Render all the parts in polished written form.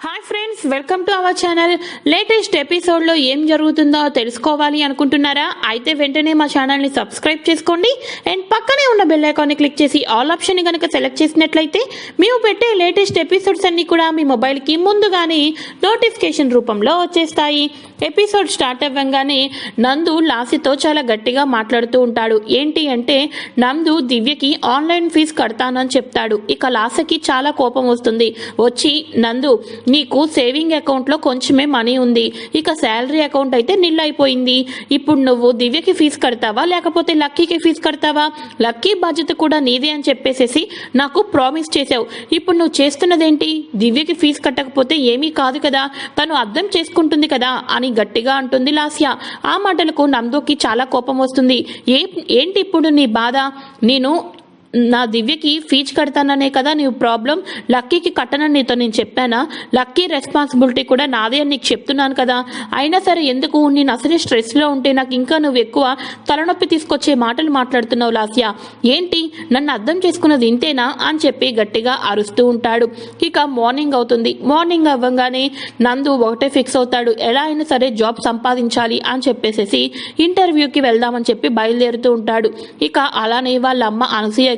Hi friends, welcome to our channel. Latest ఎపిసోడ్లో ఏం జరుగుతుందో తెలుసుకోవాలి అనుకుంటున్నారా? అయితే వెంటనే మా ఛానల్ని సబ్స్క్రైబ్ చేసుకోండి అండ్ పక్కనే ఉన్న బెల్ ఐకాన్ని క్లిక్ చేసి ఆల్ ఆప్షన్ని కనుక సెలెక్ట్ చేసినట్లయితే మేము పెట్టే లేటెస్ట్ ఎపిసోడ్స్ అన్ని కూడా మీ మొబైల్కి ముందుగానే నోటిఫికేషన్ రూపంలో వచ్చేస్తాయి. ఎపిసోడ్ స్టార్ట్ అవ్వగానే నందు లాసితో చాలా గట్టిగా మాట్లాడుతూ ఉంటాడు. ఏంటి అంటే నందు దివ్యకి ఆన్లైన్ ఫీజు కడతానని చెప్తాడు. ఇక లాసకి చాలా కోపం వస్తుంది. వచ్చి నందు, నీకు సేవింగ్ అకౌంట్లో కొంచెమే మనీ ఉంది, ఇక శాలరీ అకౌంట్ అయితే నిల్ అయిపోయింది. ఇప్పుడు నువ్వు దివ్యకి ఫీజు కడతావా లేకపోతే లక్కీకి ఫీజు కడతావా? లక్కీ బాధ్యత కూడా నీదే అని చెప్పేసేసి నాకు ప్రామిస్ చేసావు. ఇప్పుడు నువ్వు చేస్తున్నదేంటి? దివ్యకి ఫీజు కట్టకపోతే ఏమీ కాదు కదా, తను అర్థం చేసుకుంటుంది కదా అని గట్టిగా అంటుంది లాస్య. ఆ మాటలకు నందుకి చాలా కోపం వస్తుంది. ఏంటి ఇప్పుడు నీ బాధ? నేను నా దివ్యకి ఫీజు కడతాననే కదా నీ ప్రాబ్లం, లక్కీకి కట్టనని నీతో నేను చెప్పానా? లక్కీ రెస్పాన్సిబిలిటీ కూడా నాదే అని నీకు చెప్తున్నాను కదా. అయినా సరే ఎందుకు? నేను అసలే స్ట్రెస్లో ఉంటే నాకు ఇంకా నువ్వు ఎక్కువ తలనొప్పి తీసుకొచ్చే మాటలు మాట్లాడుతున్నావు లాస్య. ఏంటి, నన్ను అర్థం చేసుకున్నది ఇంతేనా అని చెప్పి గట్టిగా అరుస్తూ ఉంటాడు. ఇక మార్నింగ్ అవుతుంది. మార్నింగ్ అవ్వగానే నందు ఒకటే ఫిక్స్ అవుతాడు, ఎలా అయినా సరే జాబ్ సంపాదించాలి అని చెప్పేసి ఇంటర్వ్యూకి వెళ్దామని చెప్పి బయలుదేరుతూ ఉంటాడు. ఇక అలానే వాళ్ళ అమ్మ అనసూయ,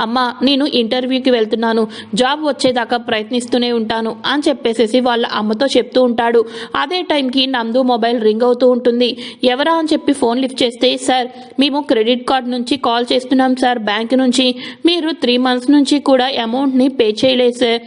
అమ్మ నేను ఇంటర్వ్యూకి వెళ్తున్నాను, జాబ్ వచ్చేదాకా ప్రయత్నిస్తూనే ఉంటాను అని చెప్పేసి వాళ్ళ అమ్మతో చెప్తూ ఉంటాడు. అదే టైంకి నందు మొబైల్ రింగ్ అవుతూ ఉంటుంది. ఎవరా అని చెప్పి ఫోన్ లిఫ్ట్ చేస్తే, సార్ మేము క్రెడిట్ కార్డ్ నుంచి కాల్ చేస్తున్నాం సార్, బ్యాంక్ నుంచి. మీరు 3 months నుంచి కూడా అమౌంట్ని పే చేయలేదు సార్.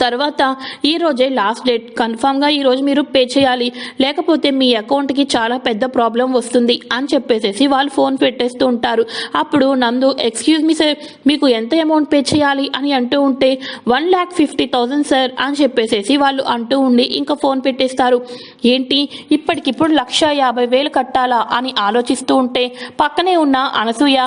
తర్వాత ఈ రోజే లాస్ట్ డేట్, కన్ఫామ్గా ఈరోజు మీరు పే చేయాలి, లేకపోతే మీ అకౌంట్కి చాలా పెద్ద ప్రాబ్లం వస్తుంది అని చెప్పేసి వాళ్ళు ఫోన్ పెట్టేస్తూ ఉంటారు. అప్పుడు నందు, ఎక్స్క్యూజ్ మీ సార్, మీకు ఎంత అమౌంట్ పే చేయాలి అని అంటూ ఉంటే 1,50,000 సార్ అని చెప్పేసి వాళ్ళు అంటూ ఉండి ఇంకా ఫోన్ పెట్టేస్తారు. ఏంటి, ఇప్పటికిప్పుడు 1,50,000 కట్టాలా అని ఆలోచిస్తూ ఉంటే పక్కనే ఉన్న అనసూయ,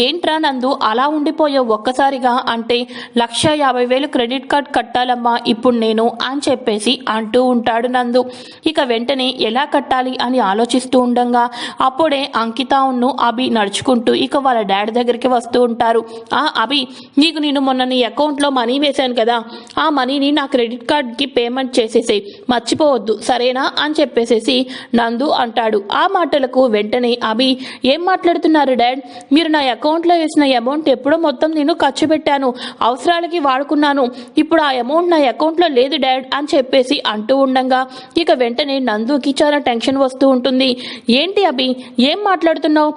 ఏంట్రా నందు అలా ఉండిపోయావు ఒక్కసారిగా అంటే, 1,50,000 క్రెడిట్ కార్డ్ కట్టాలమ్మా ఇప్పుడు నేను అని చెప్పేసి అంటూ ఉంటాడు నందు. ఇక వెంటనే ఎలా కట్టాలి అని ఆలోచిస్తూ ఉండగా అప్పుడే అంకితను అభి నడుచుకుంటూ ఇక వాళ్ళ డాడీ దగ్గరికి వస్తూ ఉంటారు. అభి, నీకు నేను మొన్న నీ అకౌంట్లో మనీ వేశాను కదా, ఆ మనీని నా క్రెడిట్ కార్డ్కి పేమెంట్ చేసేసేయి, మర్చిపోవద్దు సరేనా అని చెప్పేసి నందు అంటాడు. ఆ మాటలకు వెంటనే అభి, ఏం మాట్లాడుతున్నారు డాడ్? మీరు నా అకౌంట్లో వేసిన అమౌంట్ ఎప్పుడో మొత్తం నేను ఖర్చు పెట్టాను, అవసరాలకి వాడుకున్నాను, ఇప్పుడు ఆ అమౌంట్ నా అకౌంట్లో లేదు డాడ్ అని చెప్పేసి అంటూ ఉండగా ఇక వెంటనే నందుకి చాలా టెన్షన్ వస్తూ ఉంటుంది. ఏంటి అభి, ఏం మాట్లాడుతున్నావు?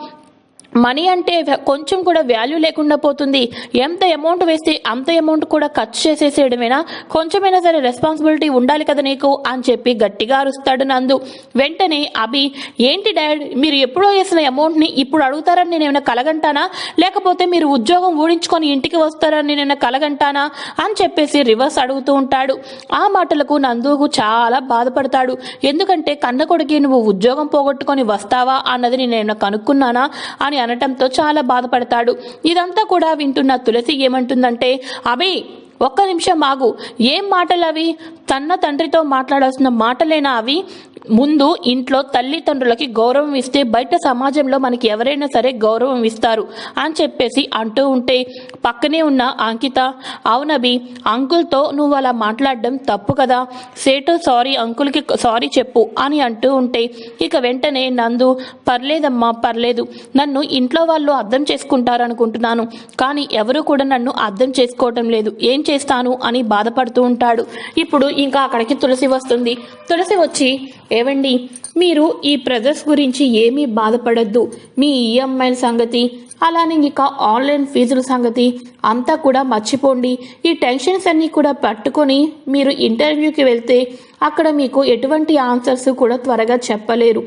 మనీ అంటే కొంచెం కూడా వాల్యూ లేకుండా పోతుంది, ఎంత అమౌంట్ వేస్తే అంత అమౌంట్ కూడా ఖర్చు చేసేసేయడమేనా? కొంచెమైనా సరే రెస్పాన్సిబిలిటీ ఉండాలి కదా నీకు అని చెప్పి గట్టిగా అరుస్తాడు నందు. వెంటనే అభి, ఏంటి డాడ్, మీరు ఎప్పుడో వేసిన అమౌంట్ని ఇప్పుడు అడుగుతారని నేను ఏమైనా కలగంటానా, లేకపోతే మీరు ఉద్యోగం ఊడించుకొని ఇంటికి వస్తారని నేను కలగంటానా అని చెప్పేసి రివర్స్ అడుగుతూ ఉంటాడు. ఆ మాటలకు నందుకు చాలా బాధపడతాడు. ఎందుకంటే కన్న కొడుకి నువ్వు ఉద్యోగం పోగొట్టుకొని వస్తావా అన్నది నేను కనుక్కున్నానా అని అనటంతో చాలా బాధపడతాడు. ఇదంతా కూడా వింటున్న తులసి ఏమంటుందంటే, అభి ఒక్క నిమిషం ఆగు, ఏం మాటలు అవి? తన్న తండ్రితో మాట్లాడాల్సిన మాటలేనా అవి? ముందు ఇంట్లో తల్లిదండ్రులకి గౌరవం ఇస్తే బయట సమాజంలో మనకి ఎవరైనా సరే గౌరవం ఇస్తారు అని చెప్పేసి అంటూ ఉంటే పక్కనే ఉన్న అంకిత, అవునబి, అంకుల్తో నువ్వు అలా మాట్లాడడం తప్పు కదా, సేటు సారీ, అంకుల్కి సారీ చెప్పు అని అంటూ ఉంటే ఇక వెంటనే నందు, పర్లేదమ్మా పర్లేదు, నన్ను ఇంట్లో వాళ్ళు అర్థం చేసుకుంటారనుకుంటున్నాను, కానీ ఎవరు కూడా నన్ను అర్థం చేసుకోవటం లేదు, ఏం చేస్తాను అని బాధపడుతూ ఉంటాడు. ఇప్పుడు ఇంకా అక్కడికి తులసి వస్తుంది. తులసి వచ్చి, ఏవండి మీరు ఈ బ్రదర్స్ గురించి ఏమీ బాధపడద్దు, మీ ఈఎంఐల సంగతి అలానే ఇక ఆన్లైన్ ఫీజుల సంగతి అంతా కూడా మర్చిపోండి, ఈ టెన్షన్స్ అన్నీ కూడా పట్టుకొని మీరు ఇంటర్వ్యూకి వెళ్తే అక్కడ మీకు ఎటువంటి ఆన్సర్స్ కూడా త్వరగా చెప్పలేరు,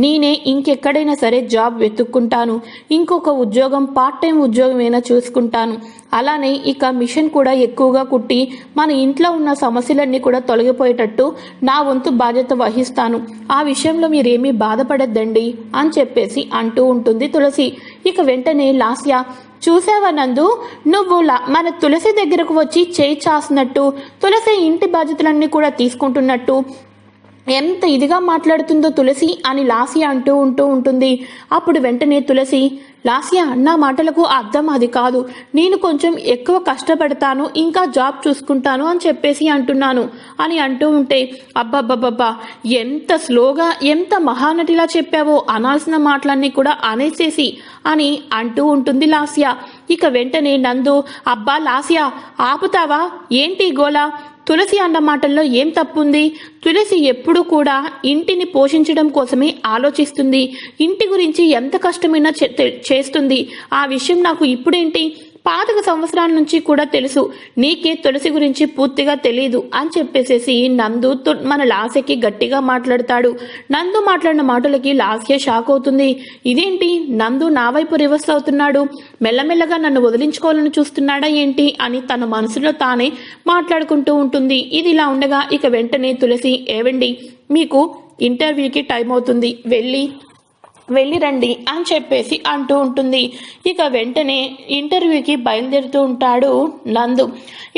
నేనే ఇంకెక్కడైనా సరే జాబ్ వెతుక్కుంటాను, ఇంకొక ఉద్యోగం పార్ట్ టైం ఉద్యోగం అయినా చూసుకుంటాను, అలానే ఇక మిషన్ కూడా ఎక్కువగా కుట్టి మన ఇంట్లో ఉన్న సమస్యలన్నీ కూడా తొలగిపోయేటట్టు నా వంతు బాధ్యత వహిస్తాను, ఆ విషయంలో మీరేమీ బాధపడద్దండి అని చెప్పేసి అంటూ ఉంటుంది తులసి. ఇక వెంటనే లాస్య, చూసావా నందు, నువ్వు మన తులసి దగ్గరకు వచ్చి చేయి చాసినట్టు, తులసి ఇంటి బాధ్యతలన్నీ కూడా తీసుకుంటున్నట్టు ఎంత ఇదిగా మాట్లాడుతుందో తులసి అని లాస్య అంటూ ఉంటుంది. అప్పుడు వెంటనే తులసి, లాస్య, నా మాటలకు అర్థం అది కాదు. నేను కొంచెం ఎక్కువ కష్టపడతాను, ఇంకా జాబ్ చూసుకుంటాను అని చెప్పేసి అంటున్నాను అని అంటూ ఉంటే, అబ్బబ్బబ్బబ్బా, ఎంత స్లోగా ఎంత మహానటిలా చెప్పావో, అనాల్సిన మాటలన్నీ కూడా అనేసేసి అని అంటూ ఉంటుంది లాస్య. ఇక వెంటనే నందు, అబ్బా లాస్య, ఆపుతావా ఏంటి గోలా? తులసి అన్న మాటల్లో ఏం తప్పుంది? తులసి ఎప్పుడూ కూడా ఇంటిని పోషించడం కోసమే ఆలోచిస్తుంది. ఇంటి గురించి ఎంత కష్టమైనా చేస్తుంది. ఆ విషయం నాకు ఇప్పుడేంటి? పాతిక సంవత్సరాల నుంచి కూడా తెలుసు. నీకే తులసి గురించి పూర్తిగా తెలీదు అని చెప్పేసేసి నందు మన లాస్యకి గట్టిగా మాట్లాడతాడు. నందు మాట్లాడిన మాటలకి లాస్య షాక్ అవుతుంది. ఇదేంటి, నందు నా వైపు రివర్స్ అవుతున్నాడు, మెల్లమెల్లగా నన్ను వదిలించుకోవాలని చూస్తున్నాడా ఏంటి అని తన మనసులో తానే మాట్లాడుకుంటూ ఉంటుంది. ఇది ఇలా ఉండగా ఇక వెంటనే తులసి, ఏవండి, మీకు ఇంటర్వ్యూకి టైం అవుతుంది, వెళ్ళి రండి అని చెప్పేసి అంటూ ఉంటుంది. ఇక వెంటనే ఇంటర్వ్యూకి బయలుదేరుతూ ఉంటాడు నందు.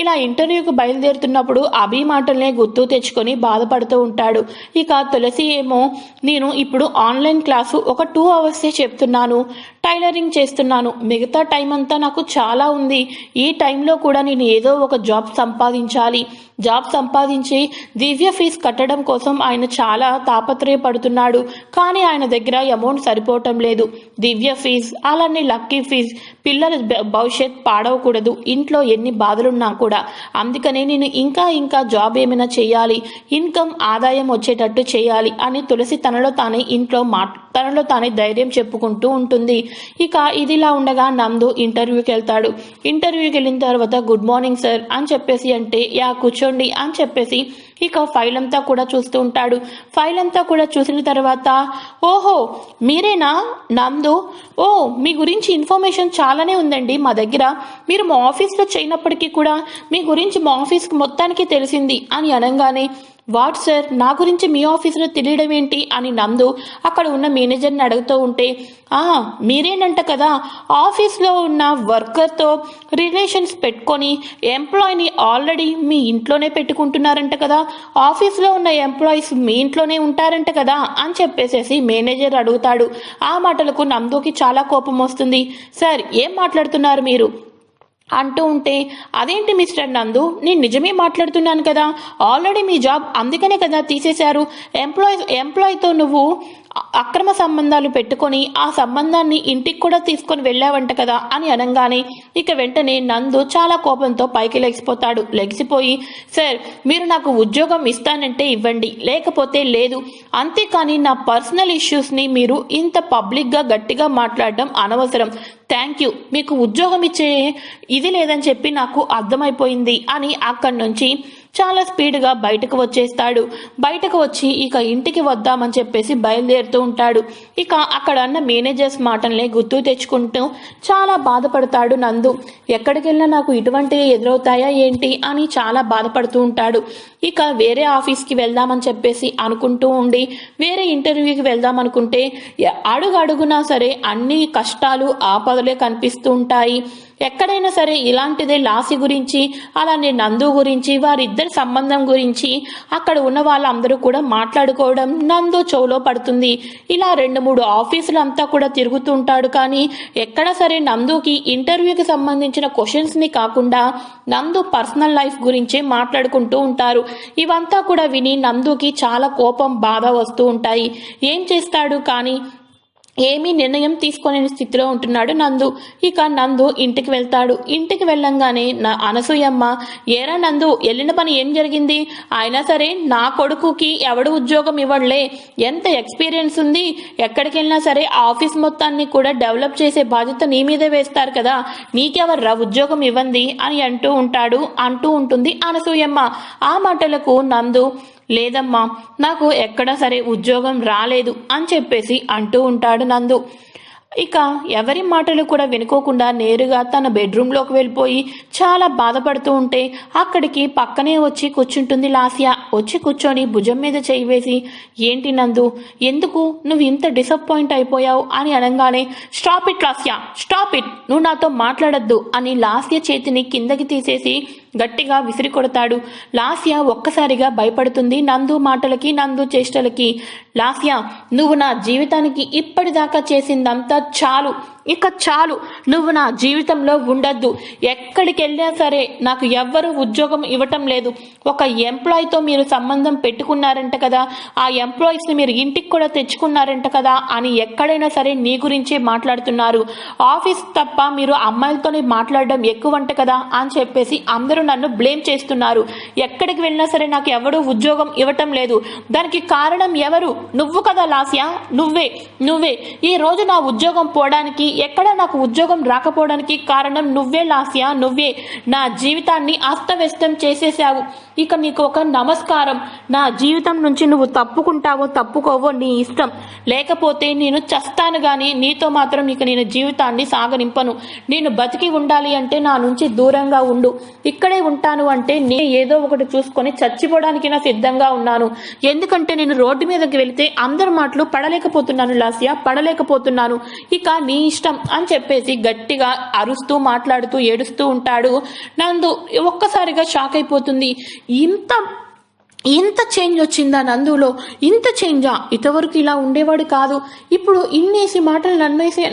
ఇలా ఇంటర్వ్యూకి బయలుదేరుతున్నప్పుడు అభి మాటలనే గుర్తు తెచ్చుకొని బాధపడుతూ ఉంటాడు. ఇక తులసి ఏమో, నేను ఇప్పుడు ఆన్లైన్ క్లాసు ఒక 2 hours చెప్తున్నాను, టైలరింగ్ చేస్తున్నాను, మిగతా టైం అంతా నాకు చాలా ఉంది. ఈ టైంలో కూడా నేను ఏదో ఒక జాబ్ సంపాదించి దివ్య ఫీజు కట్టడం కోసం ఆయన చాలా తాపత్రయపడుతున్నాడు. కానీ ఆయన దగ్గర అమౌంట్ సరిపోవటం లేదు. దివ్య ఫీజు, అలానే లక్కీ ఫీజు, పిల్లల భవిష్యత్ పాడవకూడదు, ఇంట్లో ఎన్ని బాధలున్నా కూడా. అందుకనే నేను ఇంకా జాబ్ ఏమైనా చేయాలి, ఇన్కమ్ ఆదాయం వచ్చేటట్టు చేయాలి అని తులసి తనలో తానే ధైర్యం చెప్పుకుంటూ ఉంటుంది. ఇక ఇదిలా ఉండగా నందు ఇంటర్వ్యూకి వెళ్తాడు. ఇంటర్వ్యూకి వెళ్ళిన తర్వాత గుడ్ మార్నింగ్ సార్ అని చెప్పేసి అంటే, యా కూర్చోండి అని చెప్పేసి ఇక ఫైల్ అంతా కూడా చూస్తూ ఉంటాడు. ఫైల్ అంతా కూడా చూసిన తర్వాత, ఓహో మీరేనా నందు, ఓ మీ గురించి ఇన్ఫర్మేషన్ చాలానే ఉందండి మా దగ్గర, మీరు మా ఆఫీస్లో చేయనప్పటికీ కూడా మీ గురించి మా ఆఫీస్కి మొత్తానికి తెలిసింది అని అనగానే, వాట్ సార్, నా గురించి మీ ఆఫీసులో తెలియడం ఏంటి అని నందు అక్కడ ఉన్న మేనేజర్ని అడుగుతూ ఉంటే, మీరేనంట కదా ఆఫీస్లో ఉన్న వర్కర్తో రిలేషన్స్ పెట్టుకొని ఎంప్లాయీని ఆల్రెడీ మీ ఇంట్లోనే పెట్టుకుంటున్నారంట కదా, ఆఫీస్లో ఉన్న ఎంప్లాయీస్ మీ ఇంట్లోనే ఉంటారంట కదా అని చెప్పేసేసి మేనేజర్ అడుగుతాడు. ఆ మాటలకు నందుకి చాలా కోపం వస్తుంది. సార్, ఏం మాట్లాడుతున్నారు మీరు అంటూ ఉంటే, అదేంటి మిస్టర్ నందు, నేను నిజమే మాట్లాడుతున్నాను కదా, ఆల్రెడీ మీ జాబ్ అందుకనే కదా తీసేశారు. ఎంప్లాయీతో నువ్వు అక్రమ సంబంధాలు పెట్టుకొని ఆ సంబంధాన్ని ఇంటికి కూడా తీసుకొని వెళ్ళావంట కదా అని అనగానే ఇక వెంటనే నందు చాలా కోపంతో పైకి లెగిసిపోయి, సార్, మీరు నాకు ఉద్యోగం ఇస్తానంటే ఇవ్వండి, లేకపోతే లేదు, అంతేకాని నా పర్సనల్ ఇష్యూస్ని మీరు ఇంత పబ్లిక్గా గట్టిగా మాట్లాడడం అనవసరం. థ్యాంక్ యూ, మీకు ఉద్యోగం ఇచ్చే ఇది లేదని చెప్పి నాకు అర్థమైపోయింది అని అక్కడి నుంచి చాలా స్పీడ్గా బయటకు వచ్చేస్తాడు. బయటకు వచ్చి ఇక ఇంటికి వద్దామని చెప్పేసి బయలుదేరుతూ ఉంటాడు. ఇక అక్కడ అన్న మేనేజర్స్ మాటల్ని గుర్తు తెచ్చుకుంటూ చాలా బాధపడతాడు నందు. ఎక్కడికి వెళ్ళినా నాకు ఇటువంటివి ఎదురవుతాయా ఏంటి అని చాలా బాధపడుతూ ఉంటాడు. ఇక వేరే ఆఫీస్కి వెళ్దామని చెప్పేసి అనుకుంటూ ఉండి వేరే ఇంటర్వ్యూకి వెళ్దాం అనుకుంటే అడుగునా సరే అన్ని కష్టాలు ఆపదలే కనిపిస్తూ ఉంటాయి. ఎక్కడైనా సరే ఇలాంటిదే లాసి గురించి అలానే నందు గురించి వారిద్దరి సంబంధం గురించి అక్కడ ఉన్న వాళ్ళందరూ కూడా మాట్లాడుకోవడం నందు చెవులో పడుతుంది. ఇలా 2-3 ఆఫీసులు అంతా కూడా తిరుగుతూ ఉంటాడు. కానీ ఎక్కడ సరే నందుకి ఇంటర్వ్యూకి సంబంధించిన క్వశ్చన్స్ని కాకుండా నందు పర్సనల్ లైఫ్ గురించే మాట్లాడుకుంటూ ఉంటారు. ఇవంతా కూడా విని నందుకి చాలా కోపం బాధ వస్తూ ఉంటాయి. ఏం చేస్తాడు కానీ ఏమీ నిర్ణయం తీసుకోలేని స్థితిలో ఉంటున్నాడు నందు. ఇక నందు ఇంటికి వెళ్తాడు. ఇంటికి వెళ్ళంగానే అనసూయమ్మ, ఏరా నందు, వెళ్ళిన పని ఏం జరిగింది? అయినా సరే నా కొడుకుకి ఎవడు ఉద్యోగం ఇవ్వడలే, ఎంత ఎక్స్పీరియన్స్ ఉంది, ఎక్కడికి వెళ్ళినా సరే ఆఫీస్ మొత్తాన్ని కూడా డెవలప్ చేసే బాధ్యత నీ మీదే వేస్తారు కదా, నీకెవర్రా ఉద్యోగం ఇవ్వండి అని అంటూ ఉంటుంది అనసూయమ్మ. ఆ మాటలకు నందు, లేదమ్మా, నాకు ఎక్కడా సరే ఉద్యోగం రాలేదు అని చెప్పేసి అంటూ ఉంటాడు నందు. ఇక ఎవరి మాటలు కూడా వినుకోకుండా నేరుగా తన బెడ్రూమ్లోకి వెళ్ళిపోయి చాలా బాధపడుతూ ఉంటే అక్కడికి పక్కనే వచ్చి కూర్చుంటుంది లాస్య. వచ్చి కూర్చొని భుజం మీద చేయి వేసి, ఏంటి నందు, ఎందుకు నువ్వు ఇంత డిసప్పాయింట్ అయిపోయావు అని అనగానే, stop it Lasya, stop it, నువ్వు నాతో మాట్లాడద్దు అని లాస్య చేతిని కిందకి తీసేసి గట్టిగా విసిరి కొడతాడు. లాస్య ఒక్కసారిగా భయపడుతుంది నందు మాటలకి నందు చేష్టలకి. లాస్య, నువ్వు నా జీవితానికి ఇప్పటిదాకా చేసిందంతా చాలు, ఇక చాలు, నువ్వు నా జీవితంలో ఉండద్దు. ఎక్కడికి వెళ్ళినా సరే నాకు ఎవ్వరూ ఉద్యోగం ఇవ్వటం లేదు. ఒక ఎంప్లాయీతో మీరు సంబంధం పెట్టుకున్నారంట కదా, ఆ ఎంప్లాయీస్ని మీరు ఇంటికి కూడా తెచ్చుకున్నారంట కదా అని ఎక్కడైనా సరే నీ గురించే మాట్లాడుతున్నారు. ఆఫీస్ తప్ప మీరు అమ్మాయిలతోనే మాట్లాడడం ఎక్కువంట కదా అని చెప్పేసి అందరూ నన్ను బ్లేమ్ చేస్తున్నారు. ఎక్కడికి వెళ్ళినా సరే నాకు ఎవడూ ఉద్యోగం ఇవ్వటం లేదు. దానికి కారణం ఎవరు? నువ్వు కదా లాస్య, నువ్వే. ఈ రోజు నా ఉద్యోగం పోవడానికి, ఎక్కడ నాకు ఉద్యోగం రాకపోవడానికి కారణం నువ్వే లాస్య, నువ్వే. నా జీవితాన్ని అస్తవ్యస్తం చేసేసావు. ఇక నీకు ఒక నమస్కారం. నా జీవితం నుంచి నువ్వు తప్పుకుంటావో తప్పుకోవో నీ ఇష్టం, లేకపోతే నేను చస్తాను గాని నీతో మాత్రం ఇక నేను జీవితాన్ని సాగనింపను. నేను బతికి ఉండాలి అంటే నా నుంచి దూరంగా ఉండు. ఇక్కడే ఉంటాను అంటే నేను ఏదో ఒకటి చూసుకొని చచ్చిపోవడానికి నా సిద్ధంగా ఉన్నాను. ఎందుకంటే నేను రోడ్డు మీదకి వెళితే అందరి మాటలు పడలేకపోతున్నాను లాస్య, పడలేకపోతున్నాను. ఇక నీ ఇష్టం అని చెప్పేసి గట్టిగా అరుస్తూ మాట్లాడుతూ ఏడుస్తూ ఉంటాడు. నందు ఒక్కసారిగా షాక్ అయిపోతుంది. ఇంత చేంజ్ వచ్చిందా నందులో? ఇంత చేంజా? ఇంతవరకు ఇలా ఉండేవాడు కాదు, ఇప్పుడు ఇన్నేసి మాటలు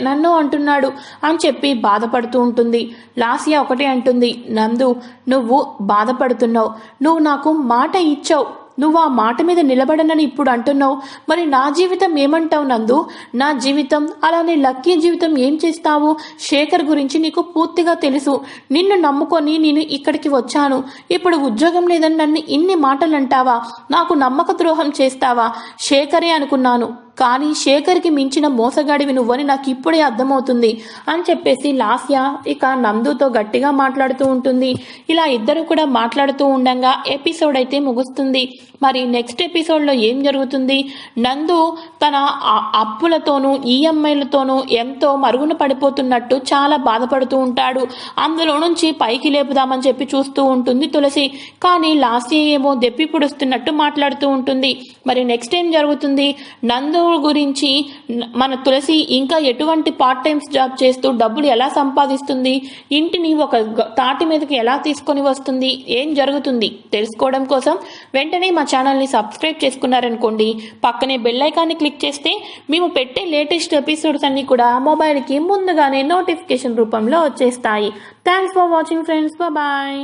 నన్ను అంటున్నాడు అని చెప్పి బాధపడుతూ ఉంటుంది. లాస్య ఒకటే అంటుంది, నందు నువ్వు బాధపడుతున్నావు, నువ్వు నాకు మాట ఇచ్చావు, నువ్వు ఆ మాట మీద నిలబడనని ఇప్పుడు అంటున్నావు. మరి నా జీవితం ఏమంటావు నందు? నా జీవితం, అలానే లక్కీ జీవితం ఏం చేస్తావు? శేఖర్ గురించి నీకు పూర్తిగా తెలుసు. నిన్ను నమ్ముకొని నేను ఇక్కడికి వచ్చాను. ఇప్పుడు ఉద్యోగం లేదని నన్ను ఇన్ని మాటలు అంటావా? నాకు నమ్మక ద్రోహం చేస్తావా? శేఖరే అనుకున్నాను, కానీ శేఖర్కి మించిన మోసగాడివి నువ్వని నాకు ఇప్పుడే అర్థమవుతుంది అని చెప్పేసి లాస్య ఇక నందుతో గట్టిగా మాట్లాడుతూ ఉంటుంది. ఇలా ఇద్దరు కూడా మాట్లాడుతూ ఉండగా ఎపిసోడ్ అయితే ముగుస్తుంది. మరి నెక్స్ట్ ఎపిసోడ్లో ఏం జరుగుతుంది? నందు తన అప్పులతోనూ ఈఎంఐలతోనూ ఎంతో మరుగున పడిపోతున్నట్టు చాలా బాధపడుతూ ఉంటాడు. అందులో నుంచి పైకి లేపుదామని చెప్పి చూస్తూ ఉంటుంది తులసి. కానీ లాస్య ఏమో దెప్పి పుడుస్తున్నట్టు మాట్లాడుతూ ఉంటుంది. మరి నెక్స్ట్ ఏం జరుగుతుంది? నందు గురించి మన తులసి ఇంకా ఎటువంటి పార్ట్ టైమ్స్ జాబ్ చేస్తూ డబ్బులు ఎలా సంపాదిస్తుంది, ఇంటిని ఒక తాటి మీదకి ఎలా తీసుకొని వస్తుంది, ఏం జరుగుతుంది తెలుసుకోవడం కోసం వెంటనే మా ఛానల్ని సబ్స్క్రైబ్ చేసుకున్నారనుకోండి, పక్కనే బెల్ ఐకాన్ని క్లిక్ చేస్తే మేము పెట్టే లేటెస్ట్ ఎపిసోడ్స్ అన్ని కూడా మొబైల్కి ముందుగానే నోటిఫికేషన్ రూపంలో వచ్చేస్తాయి. Thanks for watching friends, bye.